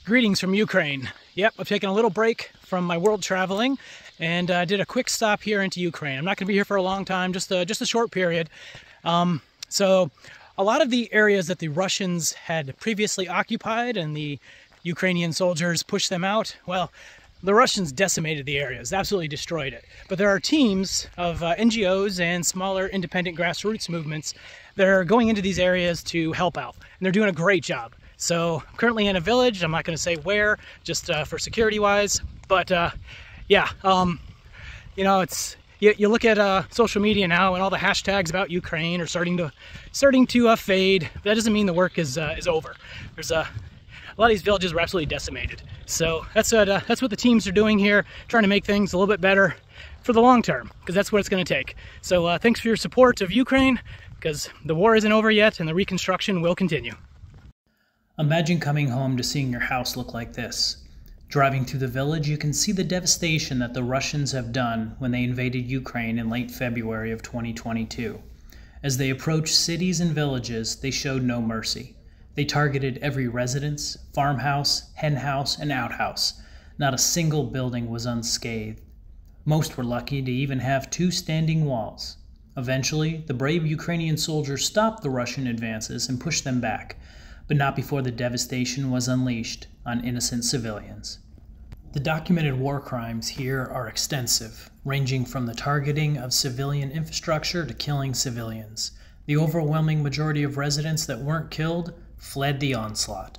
Greetings from Ukraine. Yep, I've taken a little break from my world traveling and did a quick stop here into Ukraine. I'm not going to be here for a long time, just a short period. So a lot of the areas that the Russians had previously occupied and the Ukrainian soldiers pushed them out, well, the Russians decimated the areas, absolutely destroyed it. But there are teams of NGOs and smaller independent grassroots movements that are going into these areas to help out, and they're doing a great job. So I'm currently in a village. I'm not going to say where, just for security wise, but yeah, you know, it's you look at social media now and all the hashtags about Ukraine are starting to fade. That doesn't mean the work is over. There's a lot of these villages were absolutely decimated. So that's what the teams are doing here, trying to make things a little bit better for the long term, because that's what it's going to take. So thanks for your support of Ukraine, because the war isn't over yet and the reconstruction will continue. Imagine coming home to seeing your house look like this. Driving through the village, you can see the devastation that the Russians have done when they invaded Ukraine in late February of 2022. As they approached cities and villages, they showed no mercy. They targeted every residence, farmhouse, henhouse, and outhouse. Not a single building was unscathed. Most were lucky to even have 2 standing walls. Eventually, the brave Ukrainian soldiers stopped the Russian advances and pushed them back, but not before the devastation was unleashed on innocent civilians. The documented war crimes here are extensive, ranging from the targeting of civilian infrastructure to killing civilians. The overwhelming majority of residents that weren't killed fled the onslaught.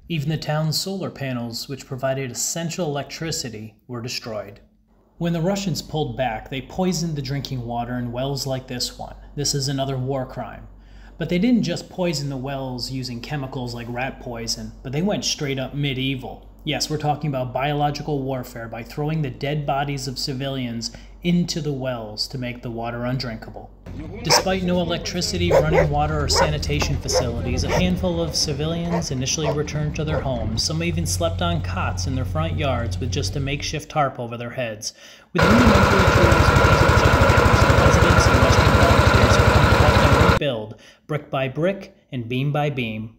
Even the town's solar panels, which provided essential electricity, were destroyed. When the Russians pulled back, they poisoned the drinking water in wells like this one. This is another war crime. But they didn't just poison the wells using chemicals like rat poison, but they went straight up medieval. Yes, we're talking about biological warfare by throwing the dead bodies of civilians into the wells to make the water undrinkable. Despite no electricity, running water, or sanitation facilities, a handful of civilians initially returned to their homes. Some even slept on cots in their front yards with just a makeshift tarp over their heads. With rudimentary tools and desert generators, the residents and Western volunteers have come to help them rebuild, brick by brick and beam by beam.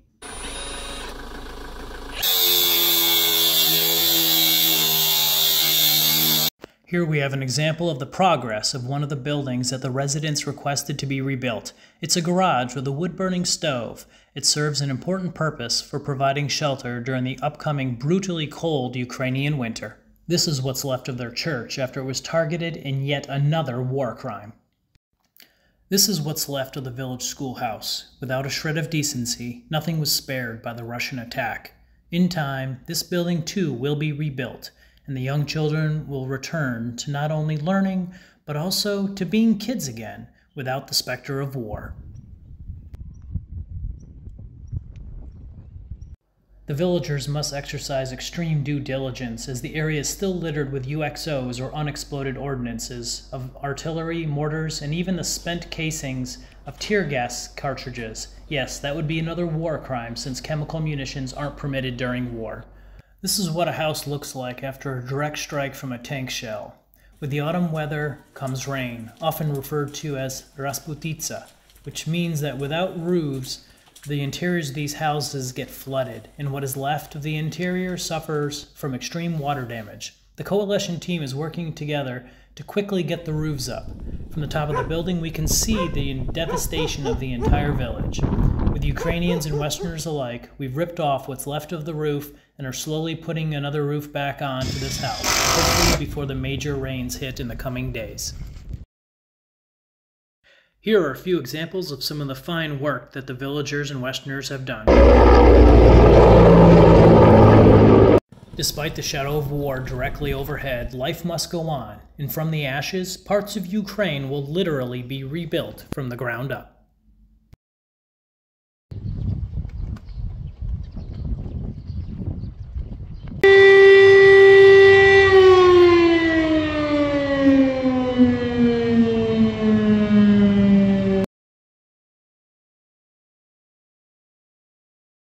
Here we have an example of the progress of one of the buildings that the residents requested to be rebuilt. It's a garage with a wood-burning stove. It serves an important purpose for providing shelter during the upcoming brutally cold Ukrainian winter. This is what's left of their church after it was targeted in yet another war crime. This is what's left of the village schoolhouse. Without a shred of decency, nothing was spared by the Russian attack. In time, this building too will be rebuilt, and the young children will return to not only learning, but also to being kids again, without the specter of war. The villagers must exercise extreme due diligence, as the area is still littered with UXOs, or unexploded ordnances, of artillery, mortars, and even the spent casings of tear gas cartridges. Yes, that would be another war crime, since chemical munitions aren't permitted during war. This is what a house looks like after a direct strike from a tank shell. With the autumn weather comes rain, often referred to as rasputitsa, which means that without roofs, the interiors of these houses get flooded, and what is left of the interior suffers from extreme water damage. The coalition team is working together to quickly get the roofs up. From the top of the building, we can see the devastation of the entire village. With Ukrainians and Westerners alike, we've ripped off what's left of the roof and are slowly putting another roof back on to this house, hopefully before the major rains hit in the coming days. Here are a few examples of some of the fine work that the villagers and Westerners have done. Despite the shadow of war directly overhead, life must go on, and from the ashes, parts of Ukraine will literally be rebuilt from the ground up.